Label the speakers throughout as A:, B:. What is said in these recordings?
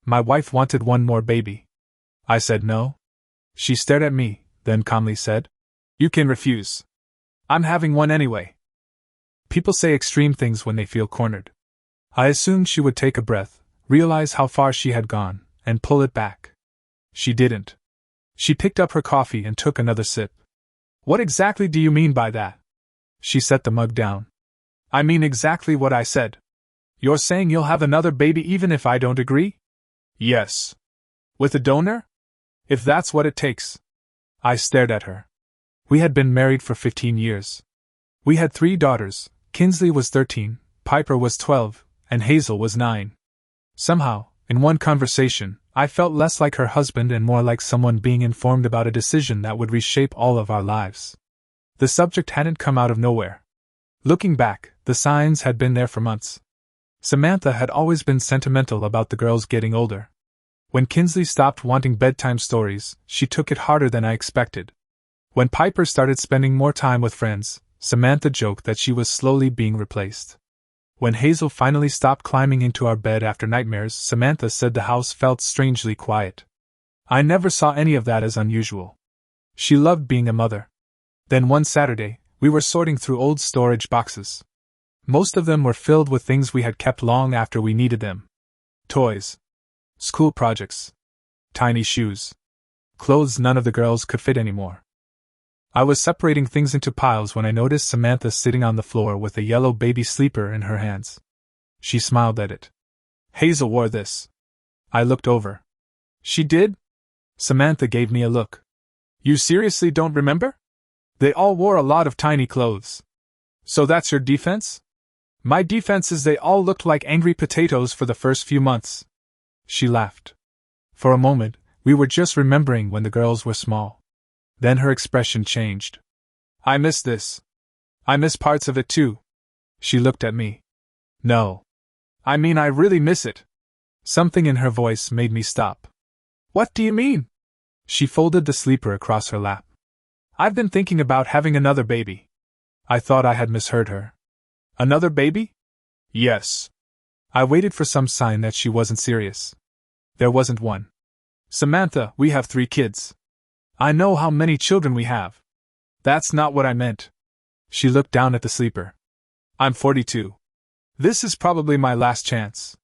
A: My wife wanted one more baby. I said no. She stared at me, then calmly said, "You can refuse. I'm having one anyway." People say extreme things when they feel cornered. I assumed she would take a breath, realize how far she had gone, and pull it back. She didn't. She picked up her coffee and took another sip. "What exactly do you mean by that?" She set the mug down. "I mean exactly what I said. You're saying you'll have another baby even if I don't agree?" "Yes." "With a donor?" "If that's what it takes." I stared at her. We had been married for 15 years. We had 3 daughters. Kinsley was 13, Piper was 12, and Hazel was 9. Somehow, in one conversation, I felt less like her husband and more like someone being informed about a decision that would reshape all of our lives. The subject hadn't come out of nowhere. Looking back, the signs had been there for months. Samantha had always been sentimental about the girls getting older. When Kinsley stopped wanting bedtime stories, she took it harder than I expected. When Piper started spending more time with friends, Samantha joked that she was slowly being replaced. When Hazel finally stopped climbing into our bed after nightmares, Samantha said the house felt strangely quiet. I never saw any of that as unusual. She loved being a mother. Then one Saturday, we were sorting through old storage boxes. Most of them were filled with things we had kept long after we needed them. Toys. School projects. Tiny shoes. Clothes none of the girls could fit anymore. I was separating things into piles when I noticed Samantha sitting on the floor with a yellow baby sleeper in her hands. She smiled at it. "Hazel wore this." I looked over. "She did?" Samantha gave me a look. "You seriously don't remember?" "They all wore a lot of tiny clothes." "So that's your defense?" "My defense is they all looked like angry potatoes for the first few months." She laughed. For a moment, we were just remembering when the girls were small. Then her expression changed. "I miss this. I miss parts of it too." She looked at me. "No. I mean, I really miss it." Something in her voice made me stop. "What do you mean?" She folded the sleeper across her lap. "I've been thinking about having another baby." I thought I had misheard her. "Another baby?" "Yes." I waited for some sign that she wasn't serious. There wasn't one. "Samantha, we have 3 kids. I know how many children we have." "That's not what I meant." She looked down at the sleeper. "I'm 42. This is probably my last chance."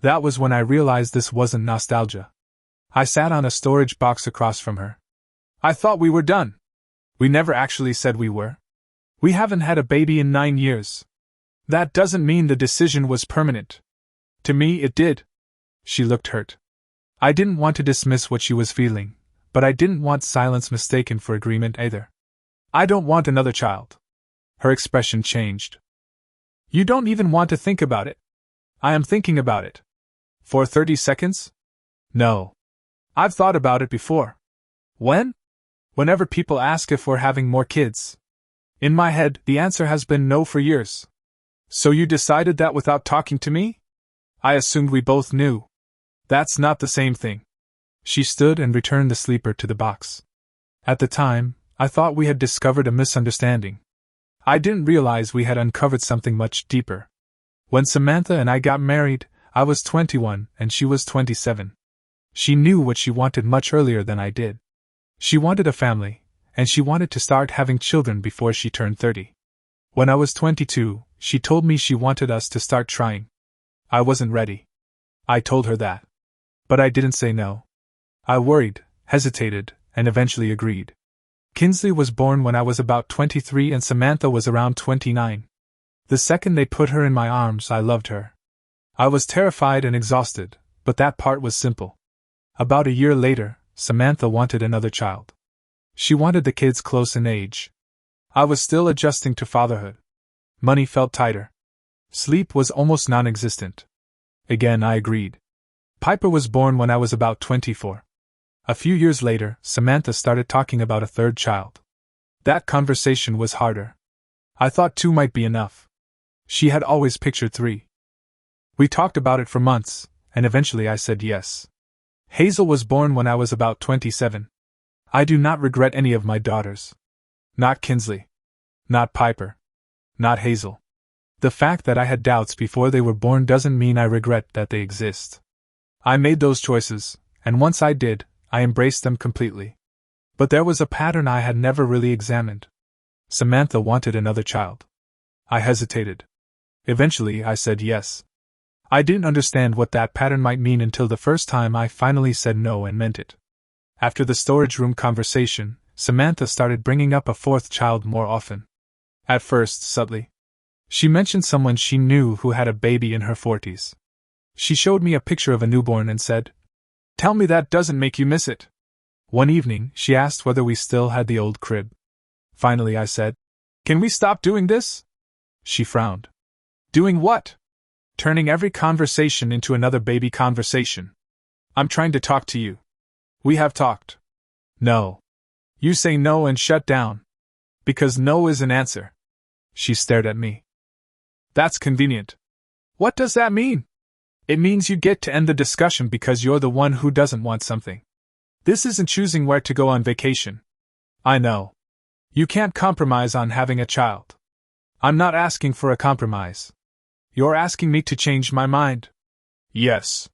A: That was when I realized this wasn't nostalgia. I sat on a storage box across from her. "I thought we were done." "We never actually said we were. We haven't had a baby in 9 years. That doesn't mean the decision was permanent." "To me, it did." She looked hurt. I didn't want to dismiss what she was feeling, but I didn't want silence mistaken for agreement either. "I don't want another child." Her expression changed. "You don't even want to think about it?" "I am thinking about it." "For 30 seconds?" "No. I've thought about it before." "When?" "Whenever people ask if we're having more kids. In my head, the answer has been no for years." "So you decided that without talking to me?" "I assumed we both knew." "That's not the same thing." She stood and returned the sleeper to the box. At the time, I thought we had discovered a misunderstanding. I didn't realize we had uncovered something much deeper. When Samantha and I got married, I was 21 and she was 27. She knew what she wanted much earlier than I did. She wanted a family, and she wanted to start having children before she turned 30. When I was 22, she told me she wanted us to start trying. I wasn't ready. I told her that. But I didn't say no. I worried, hesitated, and eventually agreed. Kinsley was born when I was about 23 and Samantha was around 29. The second they put her in my arms, I loved her. I was terrified and exhausted, but that part was simple. About a year later, Samantha wanted another child. She wanted the kids close in age. I was still adjusting to fatherhood. Money felt tighter. Sleep was almost non-existent. Again, I agreed. Piper was born when I was about 24. A few years later, Samantha started talking about a third child. That conversation was harder. I thought 2 might be enough. She had always pictured 3. We talked about it for months, and eventually I said yes. Hazel was born when I was about 27. I do not regret any of my daughters. Not Kinsley. Not Piper. Not Hazel. The fact that I had doubts before they were born doesn't mean I regret that they exist. I made those choices, and once I did, I embraced them completely. But there was a pattern I had never really examined. Samantha wanted another child. I hesitated. Eventually, I said yes. I didn't understand what that pattern might mean until the first time I finally said no and meant it. After the storage room conversation, Samantha started bringing up a fourth child more often. At first, subtly. She mentioned someone she knew who had a baby in her 40s. She showed me a picture of a newborn and said, "Tell me that doesn't make you miss it." One evening, she asked whether we still had the old crib. Finally, I said, "Can we stop doing this?" She frowned. "Doing what?" "Turning every conversation into another baby conversation. I'm trying to talk to you. We have talked." "No." "You say no and shut down. Because no is an answer." She stared at me. "That's convenient." "What does that mean?" "It means you get to end the discussion because you're the one who doesn't want something. This isn't choosing where to go on vacation." "I know. You can't compromise on having a child." "I'm not asking for a compromise. You're asking me to change my mind." "Yes."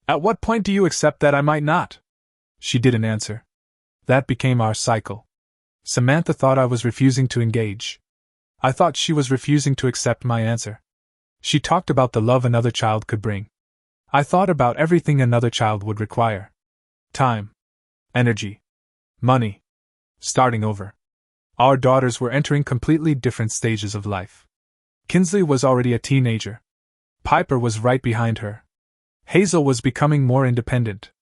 A: "At what point do you accept that I might not?" She didn't answer. That became our cycle. Samantha thought I was refusing to engage. I thought she was refusing to accept my answer. She talked about the love another child could bring. I thought about everything another child would require. Time. Energy. Money. Starting over. Our daughters were entering completely different stages of life. Kinsley was already a teenager. Piper was right behind her. Hazel was becoming more independent.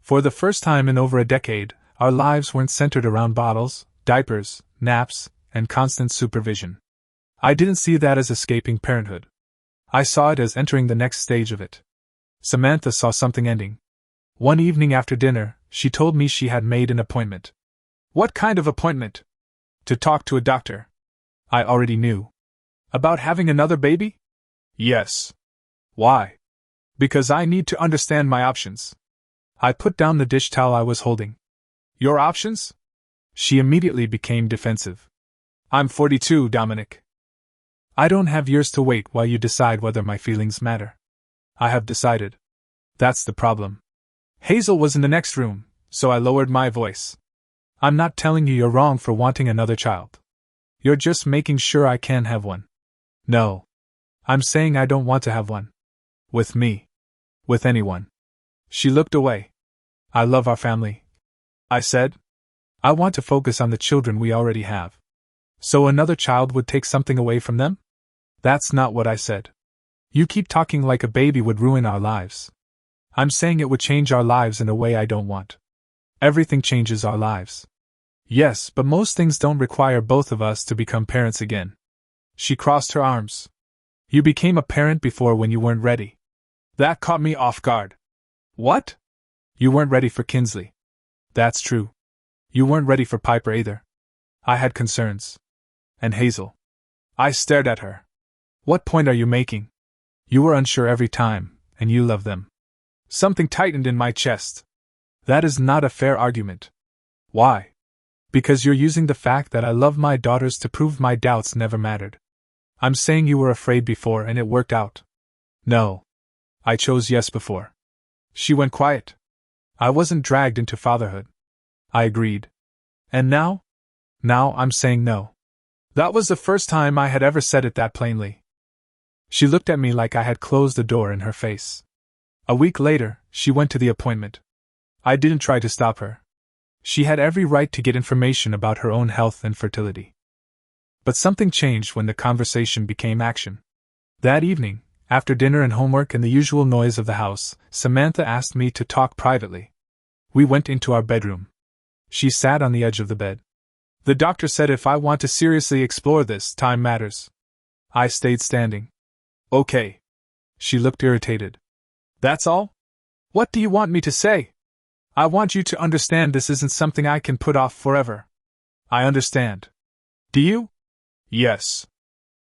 A: For the first time in over a decade, our lives weren't centered around bottles, diapers, naps, and constant supervision. I didn't see that as escaping parenthood. I saw it as entering the next stage of it. Samantha saw something ending. One evening after dinner, she told me she had made an appointment. "What kind of appointment?" "To talk to a doctor." I already knew. "About having another baby?" "Yes." "Why?" "Because I need to understand my options." I put down the dish towel I was holding. "Your options?" She immediately became defensive. "I'm 42, Dominic. I don't have years to wait while you decide whether my feelings matter. I have decided. That's the problem." Hazel was in the next room, so I lowered my voice. "I'm not telling you you're wrong for wanting another child. You're just making sure I can have one." "No. I'm saying I don't want to have one. With me. With anyone." She looked away. "I love our family," I said. "I want to focus on the children we already have." "So another child would take something away from them?" "That's not what I said. You keep talking like a baby would ruin our lives. I'm saying it would change our lives in a way I don't want. Everything changes our lives." "Yes, but most things don't require both of us to become parents again." She crossed her arms. "You became a parent before when you weren't ready." That caught me off guard. "What?" "You weren't ready for Kinsley." "That's true. You weren't ready for Piper either." I had concerns. "And Hazel." I stared at her. "What point are you making? You were unsure every time, and you love them." Something tightened in my chest. "That is not a fair argument." "Why?" "Because you're using the fact that I love my daughters to prove my doubts never mattered. I'm saying you were afraid before and it worked out." "No. I chose yes before." She went quiet. "I wasn't dragged into fatherhood." I agreed. "And now?" "Now I'm saying no." That was the first time I had ever said it that plainly. She looked at me like I had closed the door in her face. A week later, she went to the appointment. I didn't try to stop her. She had every right to get information about her own health and fertility. But something changed when the conversation became action. That evening, after dinner and homework and the usual noise of the house, Samantha asked me to talk privately. We went into our bedroom. She sat on the edge of the bed. "The doctor said if I want to seriously explore this, time matters." I stayed standing. "Okay." She looked irritated. "That's all? What do you want me to say?" "I want you to understand this isn't something I can put off forever." "I understand." "Do you?" "Yes."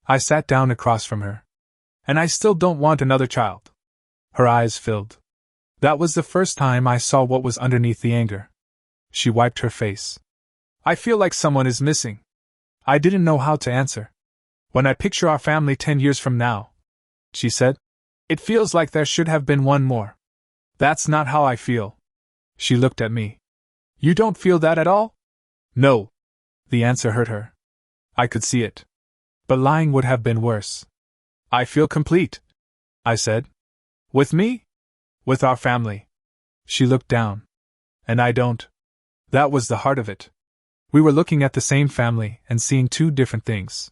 A: I sat down across from her. "And I still don't want another child." Her eyes filled. That was the first time I saw what was underneath the anger. She wiped her face. "I feel like someone is missing." I didn't know how to answer. "When I picture our family 10 years from now," she said, "it feels like there should have been one more." That's not how I feel. She looked at me. You don't feel that at all? No. The answer hurt her. I could see it. But lying would have been worse. I feel complete, I said. With me? With our family. She looked down. And I don't. That was the heart of it. We were looking at the same family and seeing two different things.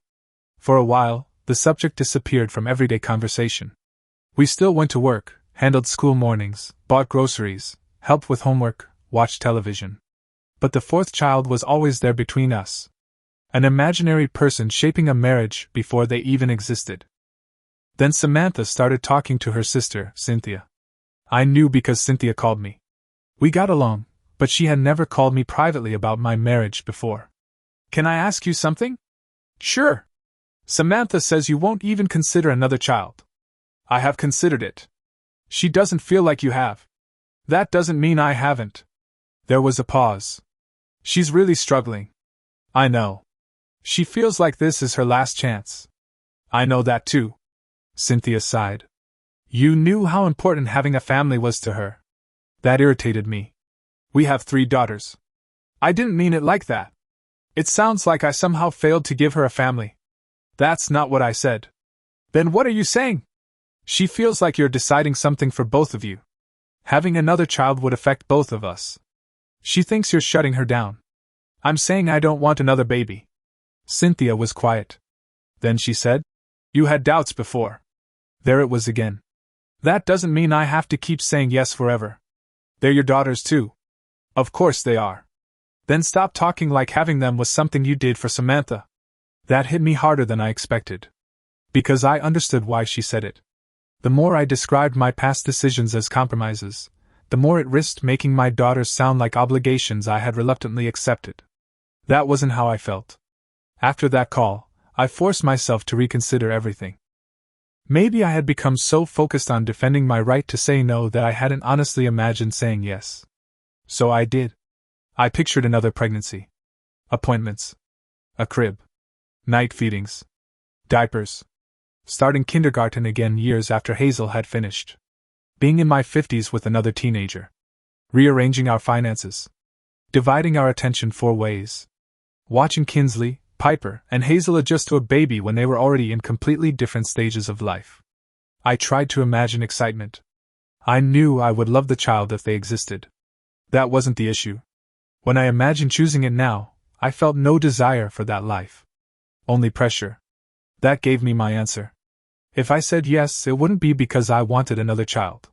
A: For a while, the subject disappeared from everyday conversation. We still went to work, handled school mornings, bought groceries, helped with homework, watched television. But the fourth child was always there between us. An imaginary person shaping a marriage before they even existed. Then Samantha started talking to her sister, Cynthia. I knew because Cynthia called me. We got along, but she had never called me privately about my marriage before. Can I ask you something? Sure. Samantha says you won't even consider another child. I have considered it. She doesn't feel like you have. That doesn't mean I haven't. There was a pause. She's really struggling. I know. She feels like this is her last chance. I know that too. Cynthia sighed. You knew how important having a family was to her. That irritated me. We have 3 daughters. I didn't mean it like that. It sounds like I somehow failed to give her a family. That's not what I said. Then what are you saying? She feels like you're deciding something for both of you. Having another child would affect both of us. She thinks you're shutting her down. I'm saying I don't want another baby. Cynthia was quiet. Then she said, You had doubts before. There it was again. That doesn't mean I have to keep saying yes forever. They're your daughters too. Of course they are. Then stop talking like having them was something you did for Samantha. That hit me harder than I expected. Because I understood why she said it. The more I described my past decisions as compromises, the more it risked making my daughters sound like obligations I had reluctantly accepted. That wasn't how I felt. After that call, I forced myself to reconsider everything. Maybe I had become so focused on defending my right to say no that I hadn't honestly imagined saying yes. So I did. I pictured another pregnancy. Appointments. A crib. Night feedings. Diapers. Starting kindergarten again years after Hazel had finished. Being in my 50s with another teenager. Rearranging our finances. Dividing our attention 4 ways. Watching Kinsley, Piper, and Hazel adjust to a baby when they were already in completely different stages of life. I tried to imagine excitement. I knew I would love the child if they existed. That wasn't the issue. When I imagined choosing it now, I felt no desire for that life. Only pressure. That gave me my answer. If I said yes, it wouldn't be because I wanted another child.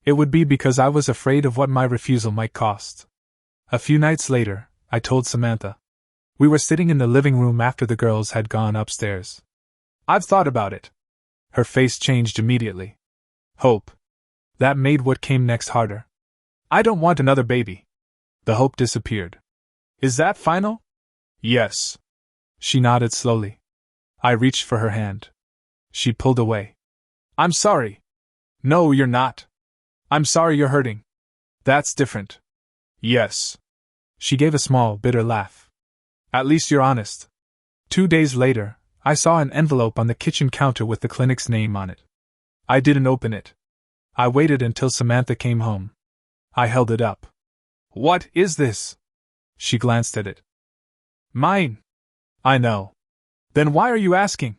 A: It would be because I was afraid of what my refusal might cost. A few nights later, I told Samantha. We were sitting in the living room after the girls had gone upstairs. I've thought about it. Her face changed immediately. Hope. That made what came next harder. I don't want another baby. The hope disappeared. Is that final? Yes. She nodded slowly. I reached for her hand. She pulled away. I'm sorry. No, you're not. I'm sorry you're hurting. That's different. Yes. She gave a small, bitter laugh. At least you're honest. 2 days later, I saw an envelope on the kitchen counter with the clinic's name on it. I didn't open it. I waited until Samantha came home. I held it up. What is this? She glanced at it. Mine. I know. Then why are you asking?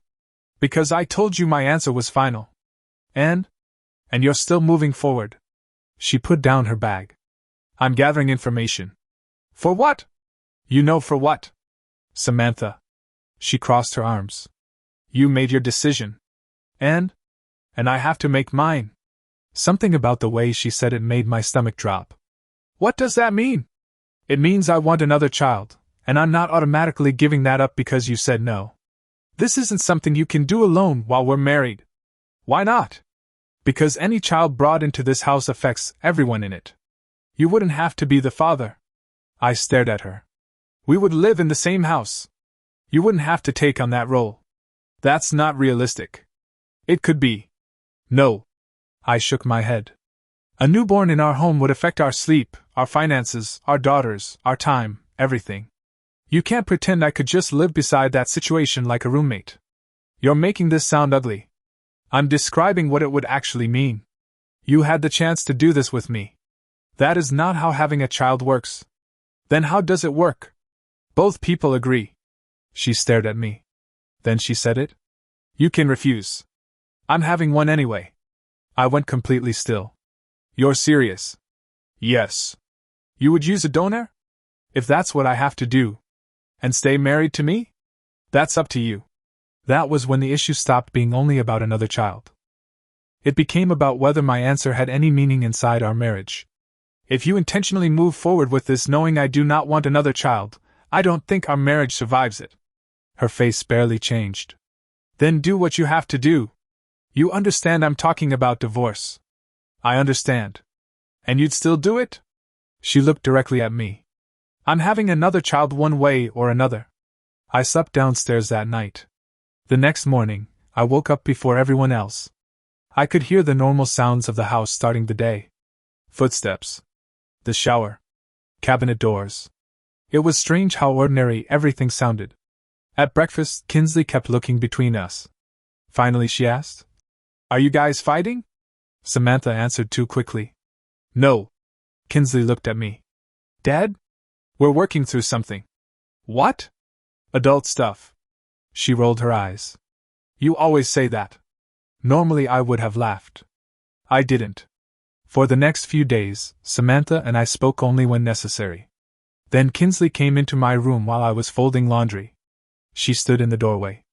A: Because I told you my answer was final. And you're still moving forward. She put down her bag. I'm gathering information. For what? You know for what. Samantha. She crossed her arms. You made your decision. And I have to make mine. Something about the way she said it made my stomach drop. What does that mean? It means I want another child, and I'm not automatically giving that up because you said no. This isn't something you can do alone while we're married. Why not? Because any child brought into this house affects everyone in it. You wouldn't have to be the father. I stared at her. We would live in the same house. You wouldn't have to take on that role. That's not realistic. It could be. No. I shook my head. A newborn in our home would affect our sleep, our finances, our daughters, our time, everything. You can't pretend I could just live beside that situation like a roommate. You're making this sound ugly. I'm describing what it would actually mean. You had the chance to do this with me. That is not how having a child works. Then how does it work? Both people agree. She stared at me. Then she said it. You can refuse. I'm having one anyway. I went completely still. You're serious? Yes. You would use a donor? If that's what I have to do. And stay married to me? That's up to you. That was when the issue stopped being only about another child. It became about whether my answer had any meaning inside our marriage. If you intentionally move forward with this knowing I do not want another child, I don't think our marriage survives it. Her face barely changed. Then do what you have to do. You understand I'm talking about divorce. I understand. And you'd still do it? She looked directly at me. I'm having another child one way or another. I slept downstairs that night. The next morning, I woke up before everyone else. I could hear the normal sounds of the house starting the day. Footsteps. The shower. Cabinet doors. It was strange how ordinary everything sounded. At breakfast, Kinsley kept looking between us. Finally she asked, Are you guys fighting? Samantha answered too quickly. No. Kinsley looked at me. Dad? We're working through something. What? Adult stuff. She rolled her eyes. You always say that. Normally I would have laughed. I didn't. For the next few days, Samantha and I spoke only when necessary. Then Kinsley came into my room while I was folding laundry. She stood in the doorway.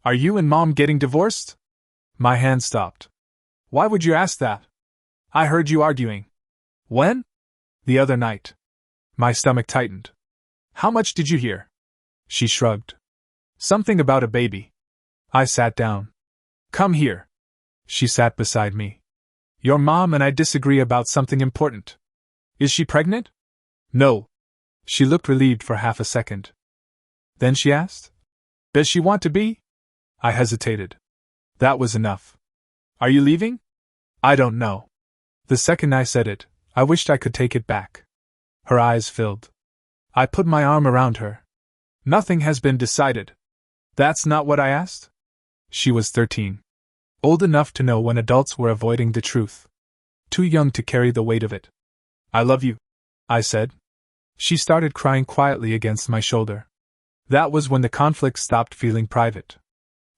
A: Are you and Mom getting divorced? My hand stopped. Why would you ask that? I heard you arguing. When? The other night. My stomach tightened. How much did you hear? She shrugged. Something about a baby. I sat down. Come here. She sat beside me. Your mom and I disagree about something important. Is she pregnant? No. She looked relieved for half a second. Then she asked, Does she want to be? I hesitated. That was enough. Are you leaving? I don't know. The second I said it, I wished I could take it back. Her eyes filled. I put my arm around her. Nothing has been decided. That's not what I asked? She was 13. Old enough to know when adults were avoiding the truth. Too young to carry the weight of it. I love you, I said. She started crying quietly against my shoulder. That was when the conflict stopped feeling private.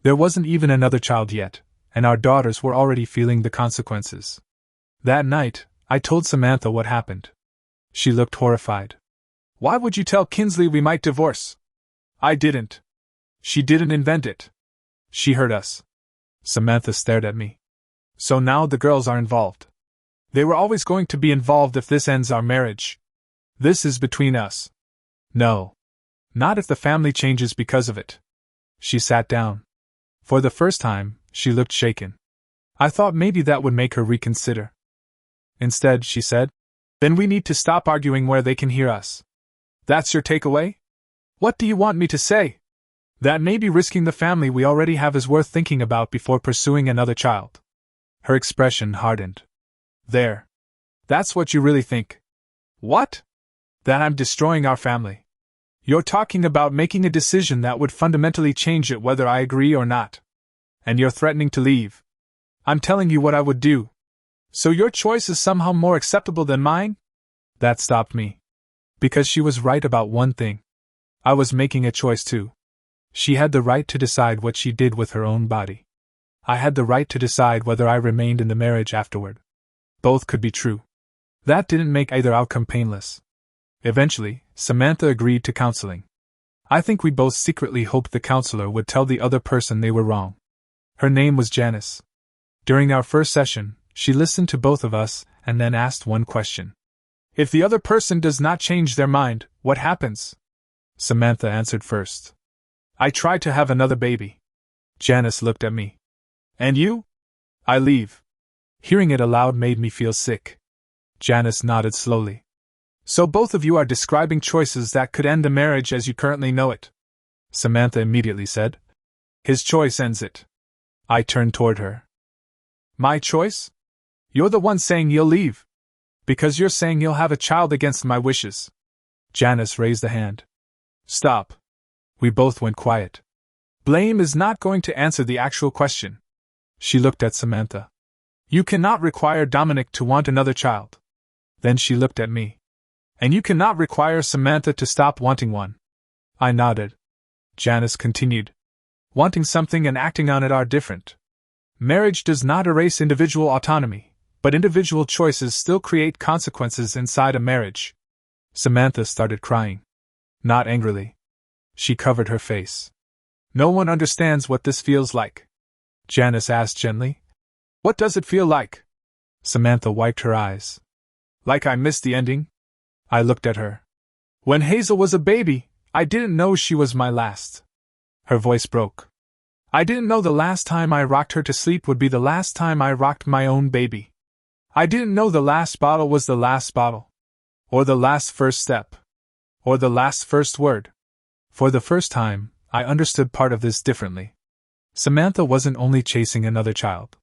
A: There wasn't even another child yet, and our daughters were already feeling the consequences. That night, I told Samantha what happened. She looked horrified. Why would you tell Kinsley we might divorce? I didn't. She didn't invent it. She heard us. Samantha stared at me. So now the girls are involved. They were always going to be involved if this ends our marriage. This is between us. No. Not if the family changes because of it. She sat down. For the first time, she looked shaken. I thought maybe that would make her reconsider. Instead, she said, Then we need to stop arguing where they can hear us. That's your takeaway? What do you want me to say? That maybe risking the family we already have is worth thinking about before pursuing another child. Her expression hardened. There. That's what you really think. What? That I'm destroying our family. You're talking about making a decision that would fundamentally change it whether I agree or not. And you're threatening to leave. I'm telling you what I would do. So your choice is somehow more acceptable than mine? That stopped me. Because she was right about one thing. I was making a choice too. She had the right to decide what she did with her own body. I had the right to decide whether I remained in the marriage afterward. Both could be true. That didn't make either outcome painless. Eventually, Samantha agreed to counseling. I think we both secretly hoped the counselor would tell the other person they were wrong. Her name was Janice. During our first session, she listened to both of us and then asked one question. If the other person does not change their mind, what happens? Samantha answered first. I try to have another baby. Janice looked at me. And you? I leave. Hearing it aloud made me feel sick. Janice nodded slowly. So both of you are describing choices that could end the marriage as you currently know it. Samantha immediately said. His choice ends it. I turned toward her. My choice? You're the one saying you'll leave. Because you're saying you'll have a child against my wishes. Janice raised a hand. Stop. We both went quiet. Blame is not going to answer the actual question. She looked at Samantha. You cannot require Dominic to want another child. Then she looked at me. And you cannot require Samantha to stop wanting one. I nodded. Janice continued. Wanting something and acting on it are different. Marriage does not erase individual autonomy, but individual choices still create consequences inside a marriage. Samantha started crying. Not angrily. She covered her face. No one understands what this feels like. Janice asked gently. What does it feel like? Samantha wiped her eyes. Like I missed the ending? I looked at her. When Hazel was a baby, I didn't know she was my last. Her voice broke. I didn't know the last time I rocked her to sleep would be the last time I rocked my own baby. I didn't know the last bottle was the last bottle. Or the last first step. Or the last first word. For the first time, I understood part of this differently. Samantha wasn't only chasing another child.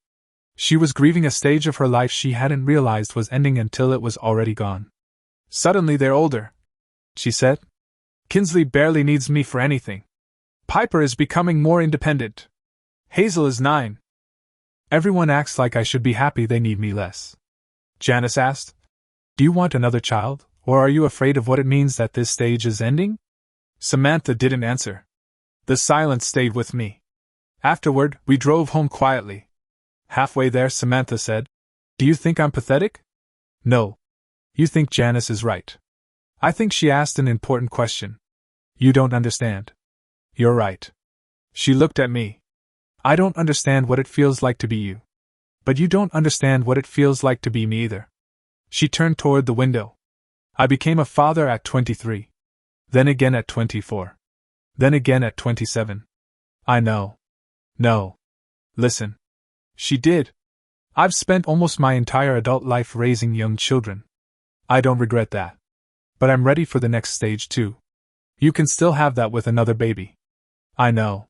A: She was grieving a stage of her life she hadn't realized was ending until it was already gone. Suddenly they're older, she said. Kinsley barely needs me for anything. Piper is becoming more independent. Hazel is 9. Everyone acts like I should be happy they need me less. Janice asked. Do you want another child, or are you afraid of what it means that this stage is ending? Samantha didn't answer. The silence stayed with me. Afterward, we drove home quietly. Halfway there, Samantha said, Do you think I'm pathetic? No. You think Janice is right. I think she asked an important question. You don't understand. You're right. She looked at me. I don't understand what it feels like to be you. But you don't understand what it feels like to be me either. She turned toward the window. I became a father at 23. Then again at 24. Then again at 27. I know. No. Listen. She did. I've spent almost my entire adult life raising young children. I don't regret that. But I'm ready for the next stage too. You can still have that with another baby. I know.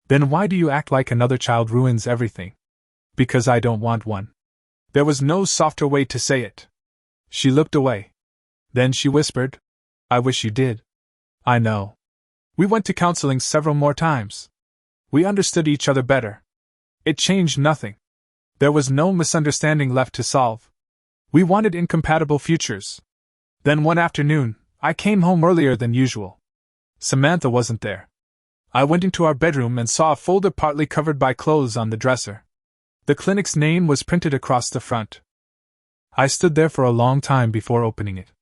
A: Then why do you act like another child ruins everything? Because I don't want one. There was no softer way to say it. She looked away. Then she whispered, I wish you did. I know. We went to counseling several more times. We understood each other better. It changed nothing. There was no misunderstanding left to solve. We wanted incompatible futures. Then one afternoon, I came home earlier than usual. Samantha wasn't there. I went into our bedroom and saw a folder partly covered by clothes on the dresser. The clinic's name was printed across the front. I stood there for a long time before opening it.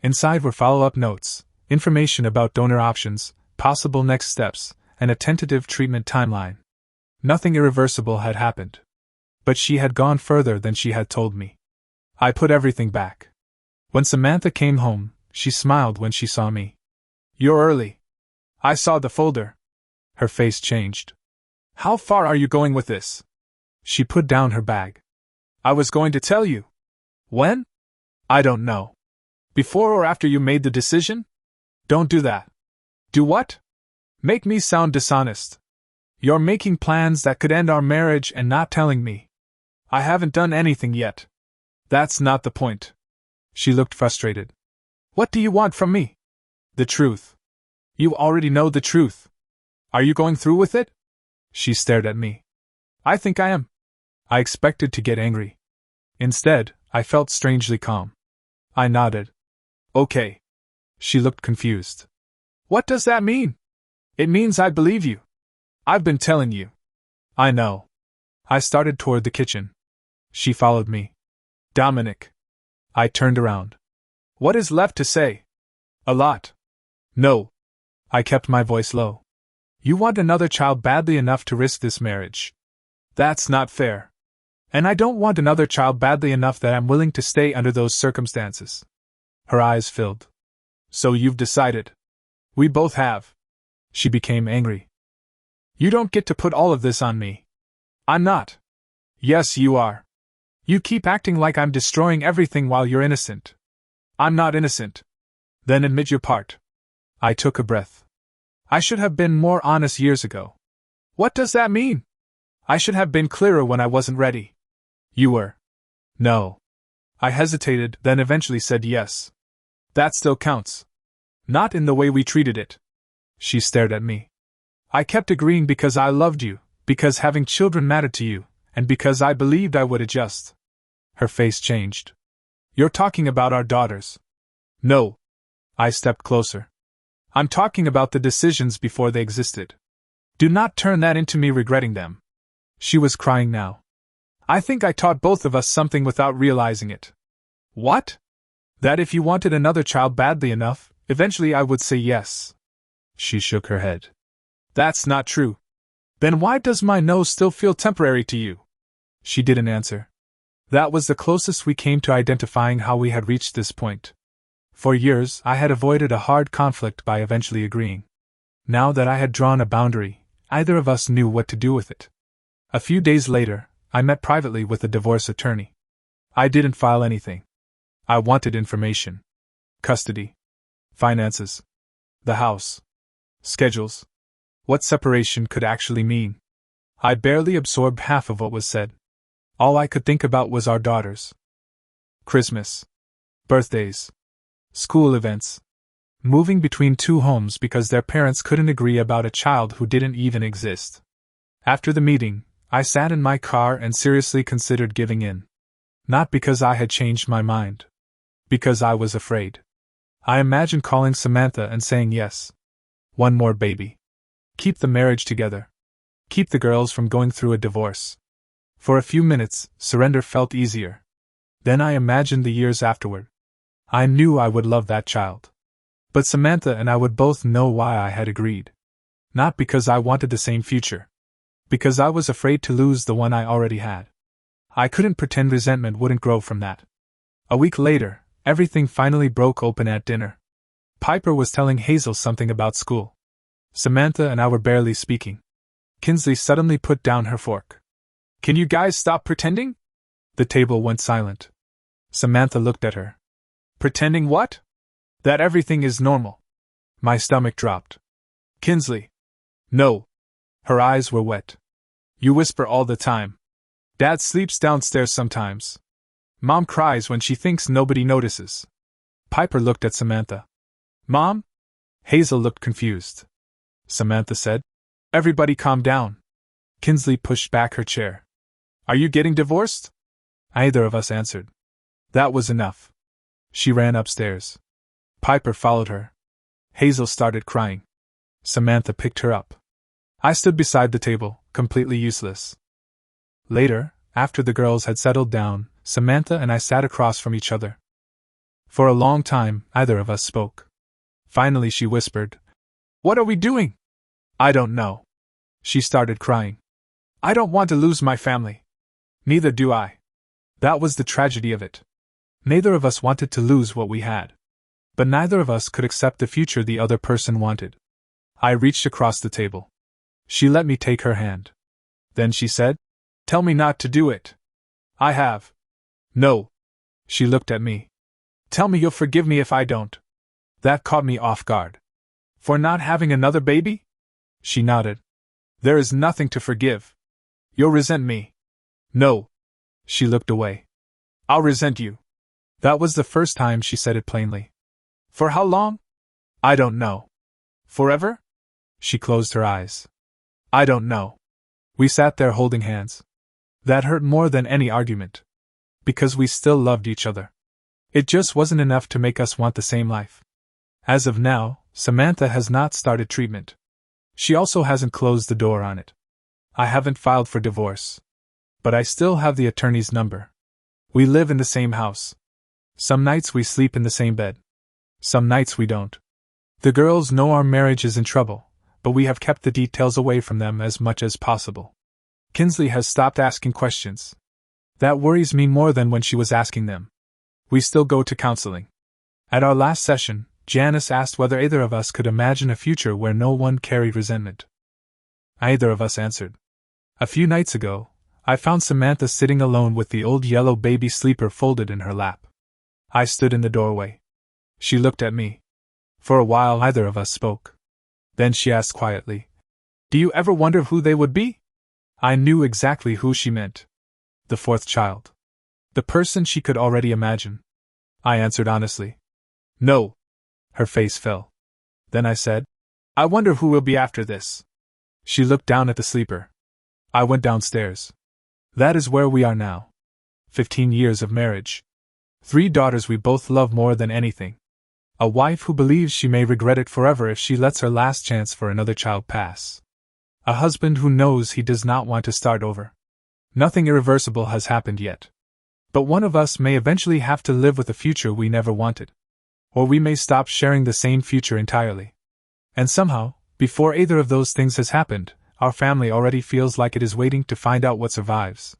A: Inside were follow-up notes, information about donor options, possible next steps, and a tentative treatment timeline. Nothing irreversible had happened. But she had gone further than she had told me. I put everything back. When Samantha came home, she smiled when she saw me. You're early. I saw the folder. Her face changed. How far are you going with this? She put down her bag. I was going to tell you. When? I don't know. Before or after you made the decision? Don't do that. Do what? Make me sound dishonest. You're making plans that could end our marriage and not telling me. I haven't done anything yet. That's not the point. She looked frustrated. What do you want from me? The truth. You already know the truth. Are you going through with it? She stared at me. I think I am. I expected to get angry. Instead, I felt strangely calm. I nodded. Okay. She looked confused. What does that mean? It means I believe you. I've been telling you. I know. I started toward the kitchen. She followed me. Dominic. I turned around. What is left to say? A lot. No. I kept my voice low. You want another child badly enough to risk this marriage. That's not fair. And I don't want another child badly enough that I'm willing to stay under those circumstances. Her eyes filled. So you've decided. We both have. She became angry. You don't get to put all of this on me. I'm not. Yes, you are. You keep acting like I'm destroying everything while you're innocent. I'm not innocent. Then admit your part. I took a breath. I should have been more honest years ago. What does that mean? I should have been clearer when I wasn't ready. You were. No. I hesitated, then eventually said yes. That still counts. Not in the way we treated it. She stared at me. I kept agreeing because I loved you, because having children mattered to you, And because I believed I would adjust. Her face changed. You're talking about our daughters. No. I stepped closer. I'm talking about the decisions before they existed. Do not turn that into me regretting them. She was crying now. I think I taught both of us something without realizing it. What? That if you wanted another child badly enough, eventually I would say yes. She shook her head. That's not true. Then why does my no still feel temporary to you? She didn't answer. That was the closest we came to identifying how we had reached this point. For years, I had avoided a hard conflict by eventually agreeing. Now that I had drawn a boundary, either of us knew what to do with it. A few days later, I met privately with a divorce attorney. I didn't file anything. I wanted information. Custody. Finances. The house. Schedules. What separation could actually mean. I barely absorbed half of what was said. All I could think about was our daughters. Christmas. Birthdays. School events. Moving between two homes because their parents couldn't agree about a child who didn't even exist. After the meeting, I sat in my car and seriously considered giving in. Not because I had changed my mind. Because I was afraid. I imagined calling Samantha and saying yes. One more baby. Keep the marriage together. Keep the girls from going through a divorce. For a few minutes, surrender felt easier. Then I imagined the years afterward. I knew I would love that child. But Samantha and I would both know why I had agreed. Not because I wanted the same future. Because I was afraid to lose the one I already had. I couldn't pretend resentment wouldn't grow from that. A week later, everything finally broke open at dinner. Piper was telling Hazel something about school. Samantha and I were barely speaking. Kinsley suddenly put down her fork. Can you guys stop pretending? The table went silent. Samantha looked at her. Pretending what? That everything is normal. My stomach dropped. Kinsley. No. Her eyes were wet. You whisper all the time. Dad sleeps downstairs sometimes. Mom cries when she thinks nobody notices. Piper looked at Samantha. Mom? Hazel looked confused. Samantha said. Everybody calm down. Kinsley pushed back her chair. Are you getting divorced? Neither of us answered. That was enough. She ran upstairs. Piper followed her. Hazel started crying. Samantha picked her up. I stood beside the table, completely useless. Later, after the girls had settled down, Samantha and I sat across from each other. For a long time, neither of us spoke. Finally she whispered, What are we doing? I don't know. She started crying. I don't want to lose my family. Neither do I. That was the tragedy of it. Neither of us wanted to lose what we had. But neither of us could accept the future the other person wanted. I reached across the table. She let me take her hand. Then she said, Tell me not to do it. I have. No. She looked at me. Tell me you'll forgive me if I don't. That caught me off guard. For not having another baby? She nodded. There is nothing to forgive. You'll resent me. No. She looked away. I'll resent you. That was the first time she said it plainly. For how long? I don't know. Forever? She closed her eyes. I don't know. We sat there holding hands. That hurt more than any argument. Because we still loved each other. It just wasn't enough to make us want the same life. As of now, Samantha has not started treatment. She also hasn't closed the door on it. I haven't filed for divorce. But I still have the attorney's number. We live in the same house. Some nights we sleep in the same bed. Some nights we don't. The girls know our marriage is in trouble, but we have kept the details away from them as much as possible. Kinsley has stopped asking questions. That worries me more than when she was asking them. We still go to counseling. At our last session, Janice asked whether either of us could imagine a future where no one carried resentment. Neither of us answered. A few nights ago, I found Samantha sitting alone with the old yellow baby sleeper folded in her lap. I stood in the doorway. She looked at me. For a while neither of us spoke. Then she asked quietly, Do you ever wonder who they would be? I knew exactly who she meant. The fourth child. The person she could already imagine. I answered honestly. No. Her face fell. Then I said, I wonder who will be after this. She looked down at the sleeper. I went downstairs. That is where we are now. 15 years of marriage. 3 daughters we both love more than anything. A wife who believes she may regret it forever if she lets her last chance for another child pass. A husband who knows he does not want to start over. Nothing irreversible has happened yet. But one of us may eventually have to live with a future we never wanted. Or we may stop sharing the same future entirely. And somehow, before either of those things has happened, our family already feels like it is waiting to find out what survives.